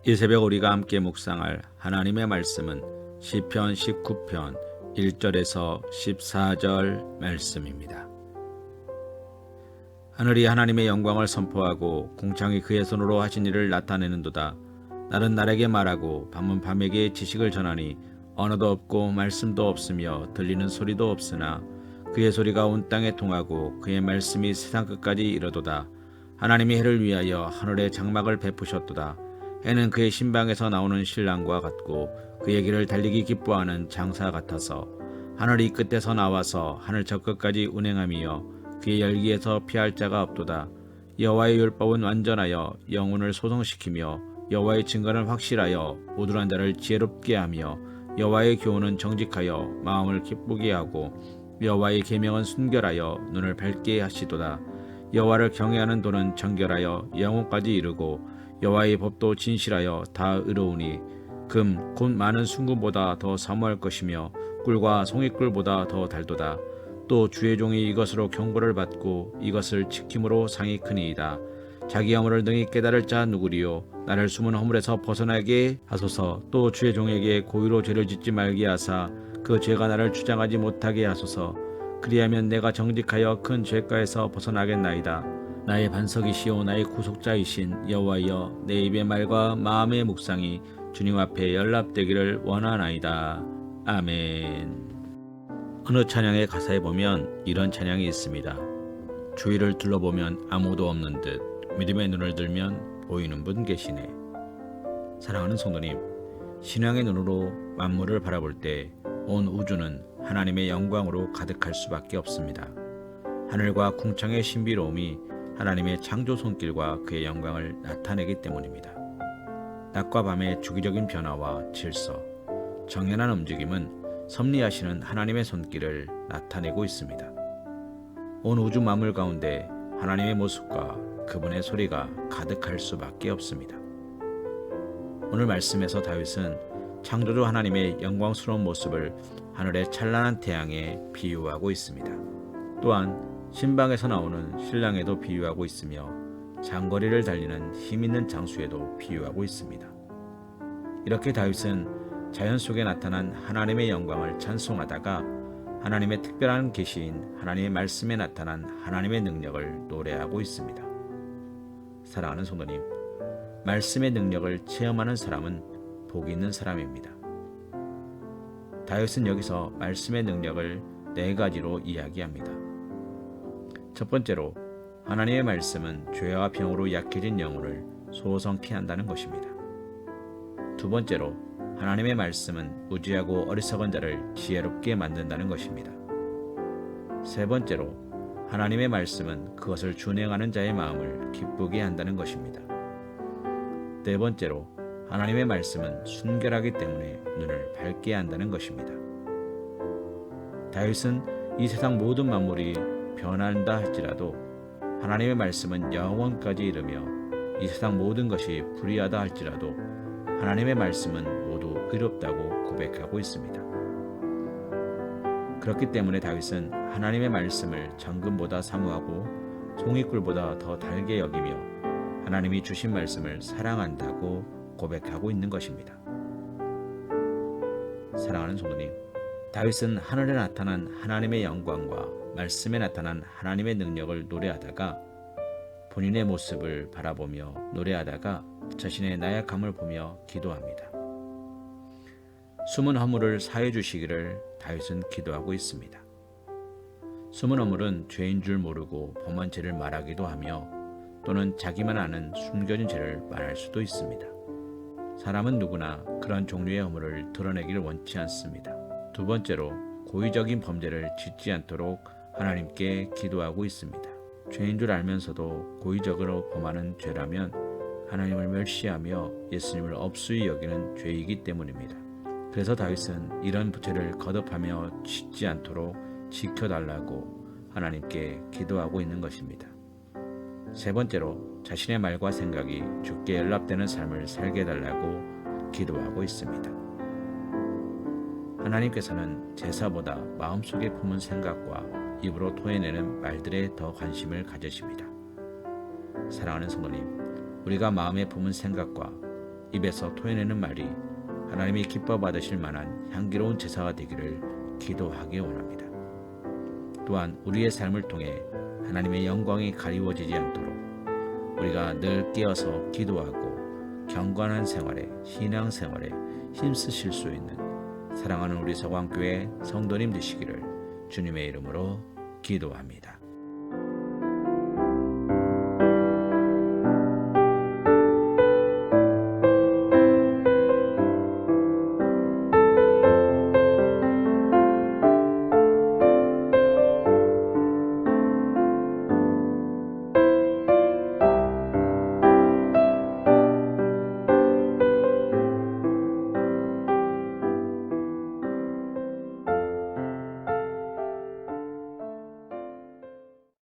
이 새벽 우리가 함께 묵상할 하나님의 말씀은 시편 19편 1절에서 14절 말씀입니다. 하늘이 하나님의 영광을 선포하고 궁창이 그의 손으로 하신 일을 나타내는도다. 날은 날에게 말하고 밤은 밤에게 지식을 전하니 언어도 없고 말씀도 없으며 들리는 소리도 없으나 그의 소리가 온 땅에 통하고 그의 말씀이 세상 끝까지 이르도다. 하나님이 해를 위하여 하늘에 장막을 베푸셨도다. 해는 그의 신방에서 나오는 신랑과 같고 그의 길을 달리기 기뻐하는 장사 같아서 하늘 이 끝에서 나와서 하늘 저 끝까지 운행하며 그의 열기에서 피할 자가 없도다. 여호와의 율법은 완전하여 영혼을 소성시키며 여호와의 증거는 확실하여 우둔한 자를 지혜롭게 하며 여호와의 교훈은 정직하여 마음을 기쁘게 하고 여호와의 계명은 순결하여 눈을 밝게 하시도다. 여호와를 경외하는 도는 정결하여 영혼까지 이르고 여호와의 법도 진실하여 다 의로우니 금 곧 많은 순금보다 더 사모할 것이며 꿀과 송이꿀보다 더 달도다. 또 주의 종이 이것으로 경고를 받고 이것을 지킴으로 상이 크니이다. 자기 허물을 능히 깨달을 자 누구리요. 나를 숨은 허물에서 벗어나게 하소서. 또 주의 종에게 고의로 죄를 짓지 말게 하사 그 죄가 나를 주장하지 못하게 하소서. 그리하면 내가 정직하여 큰 죄가에서 벗어나겠나이다. 나의 반석이시오 나의 구속자이신 여호와여, 내 입의 말과 마음의 묵상이 주님 앞에 연락되기를 원하나이다. 아멘. 어느 찬양의 가사에 보면 이런 찬양이 있습니다. 주위를 둘러보면 아무도 없는 듯 믿음의 눈을 들면 보이는 분 계시네. 사랑하는 성도님, 신앙의 눈으로 만물을 바라볼 때 온 우주는 하나님의 영광으로 가득할 수밖에 없습니다. 하늘과 궁창의 신비로움이 하나님의 창조 손길과 그의 영광을 나타내기 때문입니다. 낮과 밤의 주기적인 변화와 질서, 정연한 움직임은 섭리하시는 하나님의 손길을 나타내고 있습니다. 온 우주 만물 가운데 하나님의 모습과 그분의 소리가 가득할 수밖에 없습니다. 오늘 말씀에서 다윗은 창조주 하나님의 영광스러운 모습을 하늘의 찬란한 태양에 비유하고 있습니다. 또한 신방에서 나오는 신랑에도 비유하고 있으며 장거리를 달리는 힘있는 장수에도 비유하고 있습니다. 이렇게 다윗은 자연 속에 나타난 하나님의 영광을 찬송하다가 하나님의 특별한 계시인 하나님의 말씀에 나타난 하나님의 능력을 노래하고 있습니다. 사랑하는 성도님, 말씀의 능력을 체험하는 사람은 복이 있는 사람입니다. 다윗은 여기서 말씀의 능력을 네 가지로 이야기합니다. 첫 번째로 하나님의 말씀은 죄와 병으로 약해진 영혼을 소성케 한다는 것입니다. 두 번째로 하나님의 말씀은 무지하고 어리석은 자를 지혜롭게 만든다는 것입니다. 세 번째로 하나님의 말씀은 그것을 준행하는 자의 마음을 기쁘게 한다는 것입니다. 네 번째로 하나님의 말씀은 순결하기 때문에 눈을 밝게 한다는 것입니다. 다윗은 이 세상 모든 만물이 변한다 할지라도 하나님의 말씀은 영원까지 이르며 이 세상 모든 것이 불의하다 할지라도 하나님의 말씀은 모두 의롭다고 고백하고 있습니다. 그렇기 때문에 다윗은 하나님의 말씀을 정금보다 사모하고 송이꿀보다 더 달게 여기며 하나님이 주신 말씀을 사랑한다고 고백하고 있는 것입니다. 사랑하는 성도님, 다윗은 하늘에 나타난 하나님의 영광과 말씀에 나타난 하나님의 능력을 노래하다가 본인의 모습을 바라보며 노래하다가 자신의 나약함을 보며 기도합니다. 숨은 허물을 사해 주시기를 다윗은 기도하고 있습니다. 숨은 허물은 죄인 줄 모르고 범한 죄를 말하기도 하며 또는 자기만 아는 숨겨진 죄를 말할 수도 있습니다. 사람은 누구나 그런 종류의 허물을 드러내기를 원치 않습니다. 두 번째로 고의적인 범죄를 짓지 않도록 하나님께 기도하고 있습니다. 죄인 줄 알면서도 고의적으로 범하는 죄라면 하나님을 멸시하며 예수님을 업수히 여기는 죄이기 때문입니다. 그래서 다윗은 이런 죄를 거듭하며 짓지 않도록 지켜달라고 하나님께 기도하고 있는 것입니다. 세 번째로 자신의 말과 생각이 주께 연락되는 삶을 살게 해달라고 기도하고 있습니다. 하나님께서는 제사보다 마음속에 품은 생각과 입으로 토해내는 말들에 더 관심을 가지십니다. 사랑하는 성도님, 우리가 마음에 품은 생각과 입에서 토해내는 말이 하나님이 기뻐 받으실 만한 향기로운 제사가 되기를 기도하기 원합니다. 또한 우리의 삶을 통해 하나님의 영광이 가리워지지 않도록 우리가 늘 깨어서 기도하고 경건한 생활에, 신앙 생활에 힘쓰실 수 있는 사랑하는 우리 서광교회 성도님 되시기를 주님의 이름으로 기도합니다.